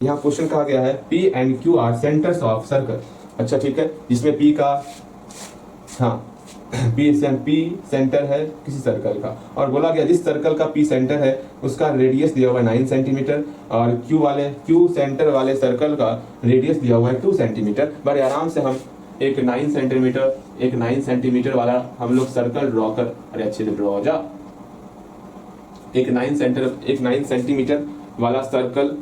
यहाँ क्वेश्चन कहा गया है P and Q are centres of circle. अच्छा ठीक है, जिसमें P का हाँ P सेंटर है किसी सर्कल का, और बोला गया जिस सर्कल का P सेंटर है उसका रेडियस दिया हुआ है 9 सेंटीमीटर, और Q सेंटर वाले सर्कल का रेडियस दिया हुआ है 2 सेंटीमीटर। बड़े आराम से हम एक 9 सेंटीमीटर वाला हम लोग सर्कल ड्रॉ कर, अरे अच्छे से ड्रॉ हो जा, एक 9 सेंटीमीटर वाला सर्कल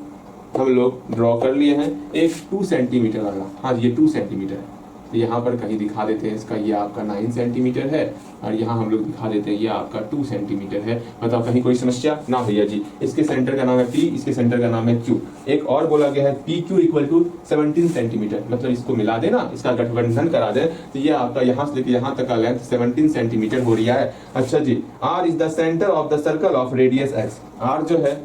हम लोग ड्रॉ कर लिए हैं। एक 2 सेंटीमीटर वाला, हाँ ये 2 सेंटीमीटर है, तो यहाँ पर कहीं दिखा देते हैं इसका, ये आपका 9 सेंटीमीटर है, और यहाँ हम लोग दिखा देते हैं ये आपका 2 सेंटीमीटर है। बताओ कहीं कोई समस्या ना भैया जी। इसके सेंटर का नाम है P, इसके सेंटर का नाम है Q। एक और बोला गया है PQ इक्वल टू 17 सेंटीमीटर, मतलब इसको मिला देना, इसका गठबंधन करा दे, तो ये आपका यहाँ से लेकर यहाँ तक का लेंथ 17 सेंटीमीटर हो रहा है। अच्छा जी, R is the centre of the circle of radius x। R जो है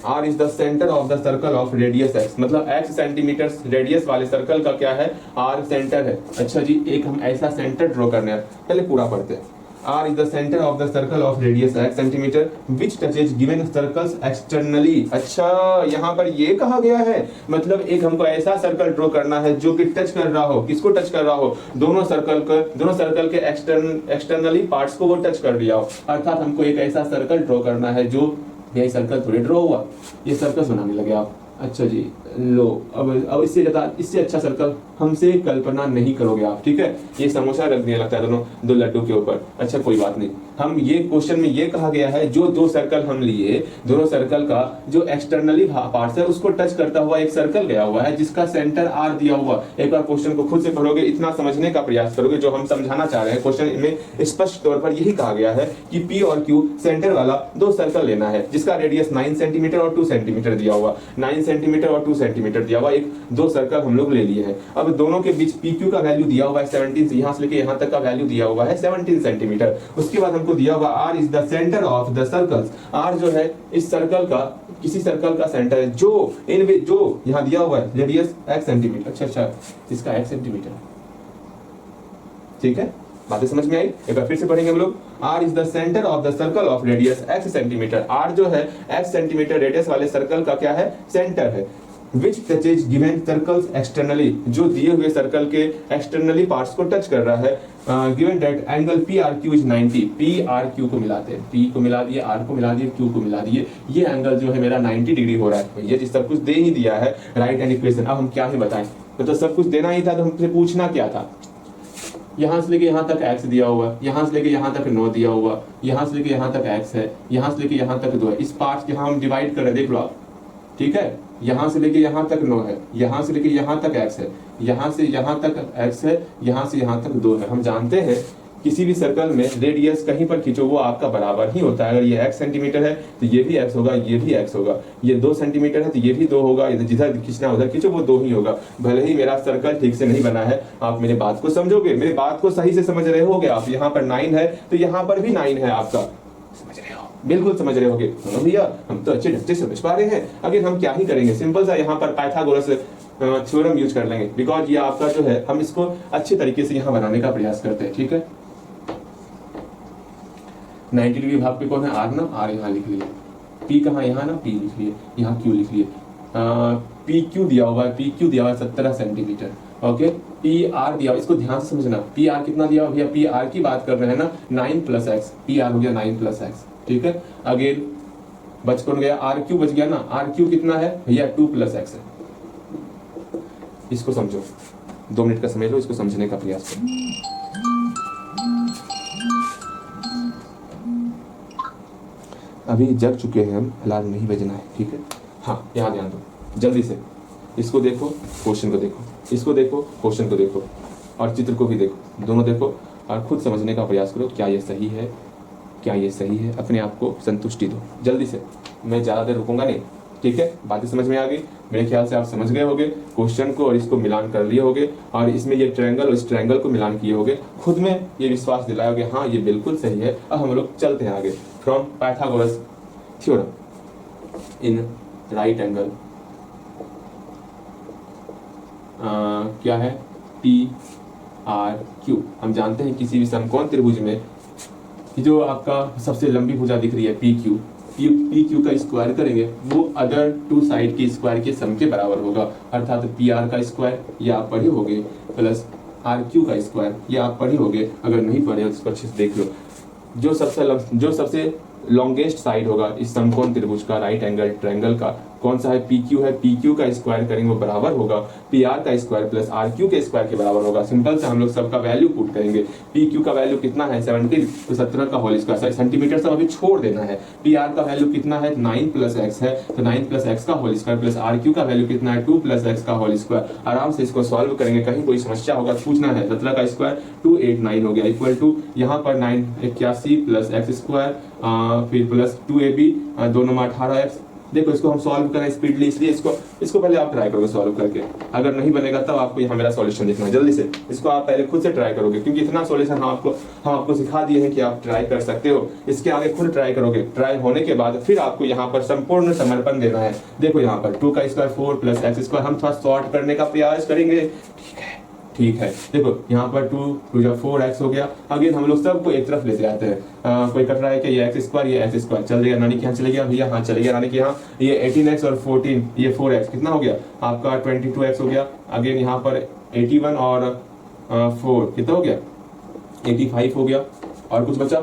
R is the centre of the circle of radius x, मतलब x सेंटीमीटर रेडियस वाले सर्कल का क्या है, R सेंटर है। अच्छा जी, एक हम ऐसा सेंटर ड्रॉ करने हैं, पहले पूरा पढ़ते हैं। R is the center of the circle of radius x centimetre which touches given circles externally। अच्छा, यहाँ पर ये कहा गया है, मतलब एक हमको ऐसा सर्कल ड्रॉ करना है जो कि टच कर रहा हो, किसको टच कर रहा हो, दोनों सर्कल के एक्सटर्नली पार्ट्स को वो टच कर दिया हो। अर्थात हमको एक ऐसा सर्कल ड्रॉ करना है जो, यही सर्कल थोड़ी ड्रॉ हुआ, ये सर्कल बनाने लगे आप। अच्छा जी, लो अब इससे अच्छा सर्कल हमसे कल्पना नहीं करोगे आप, ठीक है। ये समोसा रख दिया लगता है दो लड्डू के ऊपर। अच्छा कोई बात नहीं, हम ये क्वेश्चन में ये कहा गया है जो दो सर्कल हम लिए, दोनों सर्कल का जो एक्सटर्नली पार्ट्स है उसको टच करता हुआ एक सर्कल गया हुआ है जिसका सेंटर R दिया हुआ। एक बार क्वेश्चन को खुद से पढ़ोगे, इतना समझने का प्रयास करोगे जो हम समझाना चाह रहे हैं। क्वेश्चन में स्पष्ट तौर पर यही कहा गया है कि P और Q सेंटर वाला दो सर्कल लेना है जिसका रेडियस 9 सेंटीमीटर और 2 सेंटीमीटर दिया हुआ, 9 सेंटीमीटर और 2 सेंटीमीटर दिया हुआ, एक दो सर्कल हम लोग ले लिए हैं। अब दोनों के बीच PQ का वैल्यू दिया हुआ है 17, यहाँ से लेके यहाँ तक का वैल्यू दिया हुआ है 17 सेंटीमीटर। उसके बाद हमको दिया हुआ R is the centre of the circles. R जो है इस सर्कल का, किसी सर्कल का सेंटर है जो यहाँ दिया हुआ है रेडियस x सेंटीमीटर। अच्छा, इसका x सेंटीमीटर, ठीक है, बातें समझ में आई। एक बार फिर से पढ़ेंगे हम लोग। R is the centre of the circle of radius x centimetre. R जो है x सेंटीमीटर रेडियस वाले सर्कल का क्या है, सेंटर है। Which touches given circles externally, जो दिए हुए सर्कल के एक्सटर्नली पार्ट्स को टच कर रहा है। Given that angle PRQ is 90, PRQ को मिलाते हैं, P को मिला दिए, R को मिला दिए, Q को मिला दिए, ये एंगल जो है मेरा 90 डिग्री हो रहा है। ये सब कुछ दे ही दिया है, राइट एंड इक्वेशन। अब हम क्या ही बताएं, तो सब कुछ देना ही था, तो हमसे पूछना क्या था। यहाँ से लेके यहाँ तक x दिया हुआ, यहाँ से लेके यहाँ तक 9 दिया हुआ, यहाँ से लेके यहाँ तक x है, यहाँ से लेके यहाँ तक 2 है। इस पार्ट यहाँ हम डिवाइड कर रहे हैं, देख लो आप, ठीक है। यहाँ से लेके यहाँ तक 9 है, यहाँ से लेके यहाँ तक x है, यहाँ से यहाँ तक x है, यहाँ से यहाँ तक 2 है। हम जानते हैं किसी भी सर्कल में रेडियस कहीं पर खींचो वो आपका बराबर ही होता है। अगर ये x सेंटीमीटर है तो ये भी x होगा, ये भी x होगा। ये 2 सेंटीमीटर है तो ये भी 2 होगा, जिधर खींचना उधर खींचो वो 2 ही होगा। भले ही मेरा सर्कल ठीक से नहीं बना है, आप मेरे बात को समझोगे, मेरे बात को सही से समझ रहे होगे आप। यहाँ पर 9 है तो यहाँ पर भी 9 है आपका, समझ रहे हो, बिल्कुल समझ रहे होगे। भैया हम तो अच्छे ढंग से समझ पा रहे हैं। अगर हम क्या ही करेंगे, सिंपल सा यहाँ पर पाइथागोरस थ्योरम यूज कर लेंगे, बिकॉज ये आपका जो है हम इसको अच्छे तरीके से यहाँ बनाने का प्रयास करते हैं, ठीक है। 90 डिग्री भाग पे कौन है, R ना, R यहाँ लिख लिए, P कहाँ, यहाँ ना, P लिख लिए, यहाँ Q लिख लिए। PQ दिया हुआ है, PQ दिया हुआ है 17 सेंटीमीटर, ओके। PR दिया, इसको ध्यान से समझना। PR कितना दिया हुआ भैया, PR की बात कर रहे हैं ना, 9 + x, PR हो गया 9 + x, ठीक है। अगेन बच कौन गया, RQ बच गया ना, RQ कितना है भैया, 2 + x है। इसको समझो, 2 मिनट का समय लो, इसको समझने का प्रयास करो। अभी जग चुके हैं हम, अलार्म नहीं बजना है, ठीक है। हाँ, यहाँ ध्यान दो, जल्दी से इसको देखो, क्वेश्चन को देखो, इसको देखो, क्वेश्चन को देखो, और चित्र को भी देखो, दोनों देखो और खुद समझने का प्रयास करो। क्या ये सही है, क्या ये सही है, अपने आप को संतुष्टि दो जल्दी से। मैं ज़्यादा देर रुकूंगा नहीं, ठीक है। बातें समझ में आ गई, मेरे ख्याल से आप समझ गए होगे क्वेश्चन को, और इसको मिलान कर लिए होगे, और इसमें ये ट्रायंगल और इस ट्रायंगल को मिलान किए होगे। खुद में ये विश्वास दिलाओगे, हाँ ये बिल्कुल सही है। अब हम लोग चलते हैं आगे। From Pythagoras theorem in right angle, क्या है, PRQ। हम जानते हैं किसी भी समकोण त्रिभुज में जो आपका सबसे लंबी भुजा दिख रही है PQ, पी क्यू का स्क्वायर करेंगे वो अदर टू साइड के स्क्वायर के सम के बराबर होगा, अर्थात पी आर का स्क्वायर ये आप पढ़े होगे प्लस आर क्यू का स्क्वायर ये आप पढ़े होगे, अगर नहीं पढ़े हो तो इसको अच्छे से देख लो। जो सबसे लॉन्गेस्ट साइड होगा इस समकोण त्रिभुज का, राइट एंगल ट्रायंगल का, कौन सा है? पी क्यू है। पी क्यू का स्क्वायर करेंगे वो बराबर होगा पी आर का स्क्वायर प्लस आर क्यू के स्क्वायर के बराबर होगा। सिंपल से हम लोग सबका वैल्यू पुट करेंगे। पी क्यू का वैल्यू कितना है 17, तो 17 का होल स्क्वायर, सेंटीमीटर सब अभी छोड़ देना है। पी आर का वैल्यू कितना है 9 प्लस एक्स है, तो 9 प्लस एक्स का whole square plus R Q का वैल्यू कितना है 2 प्लस एक्स का होल स्क्वायर। आराम से इसको सॉल्व करेंगे, कहीं कोई समस्या होगा तो पूछना है। 17 का स्क्वायर 289 हो गया इक्वल टू यहाँ पर 981 प्लस एक्स स्क्वायर फिर प्लस 2ab दोनों में 18x। देखो इसको हम सॉल्व करें स्पीडली, इसलिए इसको पहले आप ट्राई करोगे सॉल्व करके, अगर नहीं बनेगा तब आपको यहाँ मेरा सॉल्यूशन देखना है। जल्दी से इसको आप पहले खुद से ट्राई करोगे, क्योंकि इतना सॉल्यूशन हम आपको सिखा दिए हैं कि आप ट्राई कर सकते हो। इसके आगे खुद ट्राई करोगे, ट्राई होने के बाद फिर आपको यहाँ पर संपूर्ण समर्पण देना है। देखो यहाँ पर 2 का स्क्वायर 4 प्लस एक्स स्क्वायर, हम थोड़ा शॉर्ट करने का प्रयास करेंगे, ठीक है। देखो यहाँ पर 2 जब 4x हो गया। अगेन हम लोग सबको एक तरफ लेते आते हैं। कोई कट रहा है कि ये एक्स स्क्वायर ये एक्स स्क्वायर चल जाएगा, नानी के यहाँ चले गया भैया, हाँ चले गया नानी के यहाँ। ये 18x और 14 ये 4x कितना हो गया आपका 22x हो गया। अगेन यहाँ पर 81 और 4 कितना हो गया 85 हो गया। और कुछ बचा?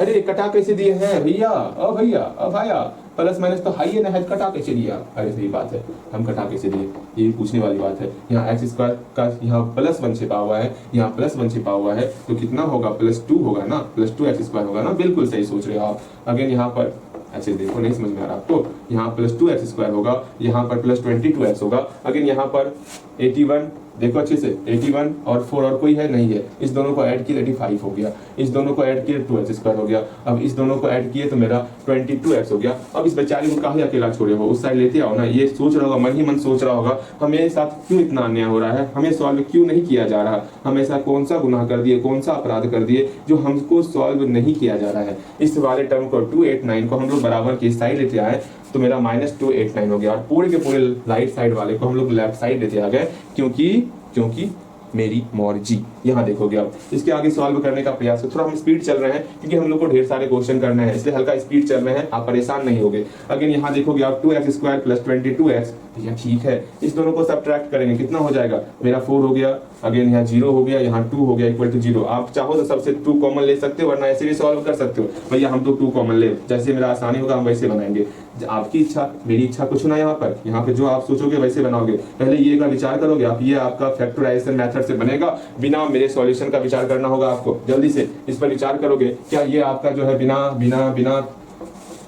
अरे कटा कैसे दिए हैं भैया? भैया प्लस माइनस तो हाई है ना, कटा कैसे दिया? अरे सही बात है, हम कटा कैसे दिए ये पूछने वाली बात है। यहाँ एक्स स्क्वायर का यहाँ +1 छिपा हुआ है, यहाँ +1 छिपा हुआ है, तो कितना होगा +2 होगा ना, +2 एक्स स्क्वायर होगा ना। बिल्कुल सही सोच रहे हो आप। अगेन यहाँ पर ऐसे देखो, नहीं समझ में आ रहा आपको, यहाँ +2 एक्स स्क्वायर होगा, यहाँ पर +22 होगा। अगेन यहाँ पर 81 देखो अच्छे से, 81 और 4 और कोई है नहीं है, इस दोनों को ऐड किए 85 हो गया, इस दोनों को ऐड किए 2x स्क्वायर हो गया। अब इस दोनों को ऐड किए तो मेरा 22x हो गया। अब इस बेचारी को काहे अकेला छोड़े हो, उस साइड लेते आओ ना। ये सोच रहा होगा, मन ही मन सोच रहा होगा हमें साथ क्यों इतना अन्याय हो रहा है, हमें सॉल्व क्यों नहीं किया जा रहा, हम ऐसा कौन सा गुनाह कर दिए, कौन सा अपराध कर दिए जो हमको सॉल्व नहीं किया जा रहा है। इस वाले टर्म को 289 को हम लोग बराबर की साइड लेते आए तो मेरा -289 हो गया, और पूरे के पूरे राइट साइड वाले को हम लोग लेफ्ट साइड लेते आ गए, क्योंकि मेरी मर्जी। यहाँ देखोगे आप इसके आगे सॉल्व करने का प्रयास करो। थोड़ा हम स्पीड चल रहे हैं क्योंकि हम लोग को ढेर सारे क्वेश्चन करने हैं, इसलिए हल्का स्पीड चल रहे हैं, आप परेशान नहीं होगे। अगेन यहाँ देखोगे आप 2x स्क्वायर प्लस 22x, ठीक है। इस दोनों को सब्ट्रैक्ट करेंगे, कितना हो जाएगा मेरा 4 हो गया। अगेन यहाँ 0 हो गया, यहाँ 2 हो गया इक्वल टू 0। आप चाहो तो सबसे 2 कॉमन ले सकते हो, वरना ऐसे भी सॉल्व कर सकते हो। भैया हम तो 2 कॉमन ले, जैसे मेरा आसानी होगा हम वैसे बनाएंगे। आपकी इच्छा मेरी इच्छा कुछ ना, यहाँ पे जो आप सोचोगे वैसे बनाओगे। पहले ये का विचार करोगे आप, ये आपका फैक्टराइजेशन मेथड से बनेगा, बिना मेरे सॉल्यूशन का विचार करना होगा आपको। जल्दी से इस पर विचार करोगे, क्या ये आपका जो है बिना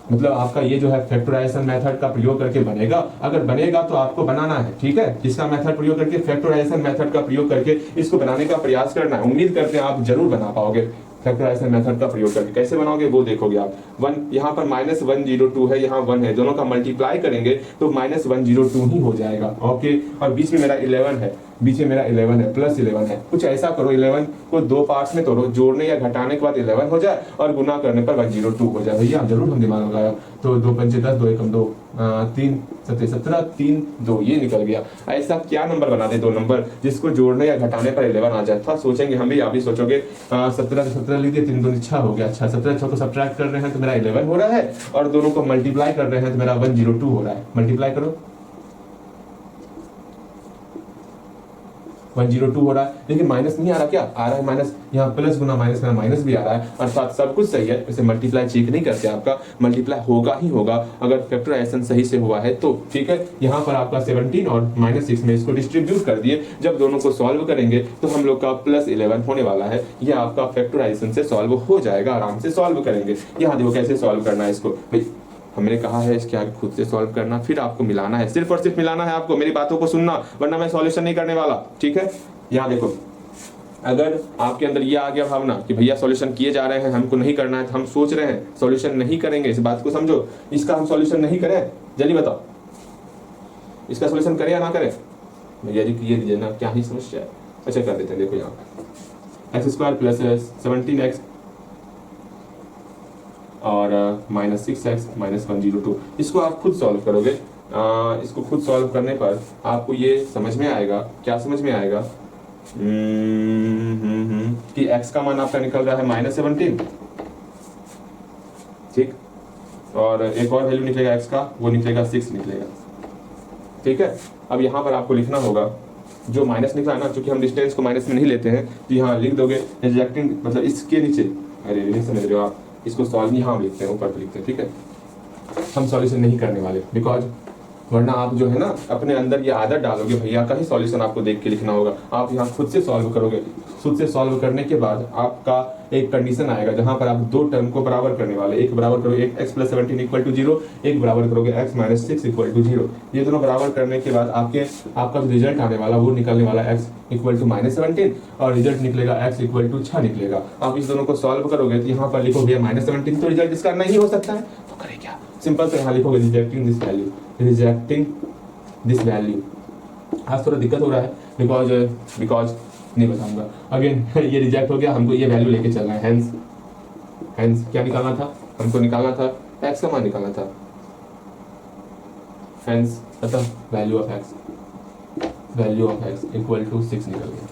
मतलब आपका ये जो है फैक्टराइजेशन मेथड का प्रयोग करके बनेगा? अगर बनेगा तो आपको बनाना है, ठीक है। इसका मेथड प्रयोग करके, फैक्टराइजेशन मेथड का प्रयोग करके इसको बनाने का प्रयास करना है। उम्मीद करते हैं आप जरूर बना पाओगे। फैक्टराइजेशन मेथड का प्रयोग करके कैसे बनाओगे वो देखोगे आप। 1 यहाँ पर -102 है, यहाँ 1 है, दोनों का मल्टीप्लाई करेंगे तो -102 ही हो जाएगा। ओके, और बीच में मेरा 11 है, बीच में मेरा 11 है, +11 है। कुछ ऐसा करो 11 को 2 पार्ट्स में तोड़ो, जोड़ने या घटाने के बाद 11 हो जाए और गुना करने पर 102 हो जाए। भैया जरूर हम दिमाग लगाया। तो 2 पंचे 10, 2 एकम 2, 3 7 17, 3 2 ये निकल गया। ऐसा क्या नंबर बना दे, 2 नंबर जिसको जोड़ने या घटाने पर 11 आ जाए। थोड़ा सोचेंगे हम भी, आप भी सोचोगे। 17 लिख दिए, 3 2 6 हो गया। अच्छा 17 6 को सब्ट्रैक्ट कर रहे हैं तो मेरा 11 हो रहा है, और दोनों को मल्टीप्लाई कर रहे हैं तो मेरा 102 हो रहा है। मल्टीप्लाई करो, 102 हो रहा है। लेकिन माइनस नहीं आ रहा, क्या आ रहा है माइनस, यहाँ प्लस गुना माइनस में माइनस भी आ रहा है, अर्थात सब कुछ सही है। वैसे मल्टीप्लाई चेक नहीं करते, आपका मल्टीप्लाई होगा ही होगा अगर फैक्टराइजेशन सही से हुआ है तो, ठीक है। यहाँ पर आपका 17 और -6 में इसको डिस्ट्रीब्यूट कर दिए। जब दोनों को सॉल्व करेंगे तो हम लोग का +11 होने वाला है। यह आपका फैक्टराइजेशन से सॉल्व हो जाएगा, आराम से सॉल्व करेंगे। यहाँ देखो कैसे सॉल्व करना है इसको। हमने कहा है इसके आगे खुद से सॉल्व करना, फिर आपको मिलाना है, सिर्फ और सिर्फ मिलाना है आपको। मेरी बातों को सुनना, वरना मैं सॉल्यूशन नहीं करने वाला, ठीक है। यहाँ देखो, अगर आपके अंदर ये आ गया भावना कि भैया सॉल्यूशन किए जा रहे हैं, हमको नहीं करना है, तो हम सोच रहे हैं सॉल्यूशन नहीं करेंगे, इस बात को समझो। इसका हम सॉल्यूशन नहीं करें, जल्दी बताओ, इसका सॉल्यूशन करें या ना करें? भैया जी ये दीजिए ना, क्या ही समस्या है। अच्छा कर देते हैं, देखो यहाँ एक्स स्क्वायर प्लस 17x और -6x -102, इसको आप खुद सॉल्व करोगे। इसको खुद सॉल्व करने पर आपको ये समझ में आएगा, क्या समझ में आएगा कि x का मान आपका निकल रहा है -17, ठीक। और एक और वैल्यू निकलेगा एक्स का, वो निकलेगा 6 निकलेगा। ठीक है, अब यहाँ पर आपको लिखना होगा जो माइनस निकला है ना, क्योंकि हम डिस्टेंस को माइनस में नहीं लेते हैं, तो यहाँ लिख दोगे रिजेक्टिंग, मतलब इसके नीचे, अरे नहीं समझ रहे हो आप, इसको सॉल्व यहाँ लिखते हैं, ऊपर पे लिखते हैं। ठीक है, हम सॉल्यूशन नहीं करने वाले, बिकॉज वरना आप जो है ना अपने अंदर ये आदत डालोगे, भैया का ही सॉल्यूशन आपको देख के लिखना होगा। आप यहाँ खुद से सॉल्व करोगे, खुद से सॉल्व करने के बाद आपका एक कंडीशन आएगा जहां पर आप दो टर्म को बराबर करने वाले, एक बराबर करोगे एक x + 17 = 0, एक बराबर करोगे x - 6 = 0। ये दोनों बराबर करने के बाद आपका जो रिजल्ट आने वाला वो निकलने वाला x = -17 और रिजल्ट निकलेगा x = 6 निकलेगा। आप इस दोनों को सॉल्व करोगे तो यहाँ पर लिखोगे -17, तो रिजल्ट इसका नहीं हो सकता है, तो करें क्या, सिंपल से यहाँ लिखोगे rejecting this value, rejecting this value. आज थोड़ा दिक्कत हो रहा है बिकॉज नहीं बताऊंगा। अगेन ये रिजेक्ट हो गया, हमको ये वैल्यू लेके चलना है। हेंस क्या निकालना था, हमको निकालना था x का मान निकालना था। हेंस अतः वैल्यू ऑफ x = 6 निकल गया।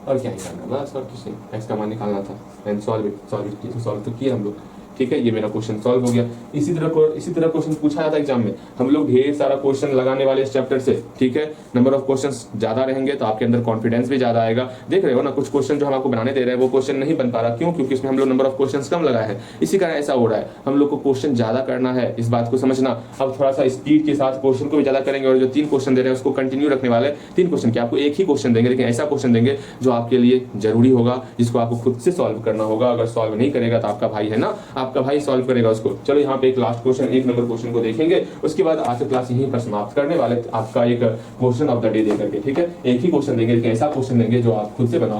और क्या निकालना, बस और कुछ नहीं, x का मान निकालना था। एंड सॉल्व तो किया हम लोग। ठीक है, ये मेरा क्वेश्चन सॉल्व हो गया। इसी तरह क्वेश्चन पूछा जाता है एग्जाम में, हम लोग ढेर सारा क्वेश्चन लगाने वाले इस चैप्टर से। ठीक है, नंबर ऑफ क्वेश्चंस ज्यादा रहेंगे तो आपके अंदर कॉन्फिडेंस भी ज्यादा आएगा। देख रहे हो ना, कुछ क्वेश्चन जो हम आपको बनाने दे रहे हैं वो क्वेश्चन नहीं बन पा रहा, क्यों? क्योंकि इसमें हम लोग नंबर ऑफ क्वेश्चंस कम लगाए हैं, इसी कारण ऐसा हो रहा है। हम लोग को क्वेश्चन ज्यादा करना है, इस बात को समझना। अब थोड़ा सा स्पीड के साथ क्वेश्चन को भी ज्यादा करेंगे, और जो 3 क्वेश्चन दे रहे हैं उसको कंटिन्यू रखने वाले। 3 क्वेश्चन क्या, आपको एक ही क्वेश्चन देंगे, लेकिन ऐसा क्वेश्चन देंगे जो आपके लिए जरूरी होगा, जिसको आपको खुद से सॉल्व करना होगा। अगर सॉल्व नहीं करेगा तो आपका भाई है ना, आपका भाई सॉल्व करेगा उसको। चलो यहाँ पे एक लास्ट क्वेश्चन, 1 नंबर क्वेश्चन को देखेंगे, उसके बाद आज का क्लास यहीं पर समाप्त करने वाले, आपका एक question of the day they करके। ठीक है, एक ही क्वेश्चन देंगे, लेकिन ऐसा क्वेश्चन देंगे जो आप खुद से बनाओगे।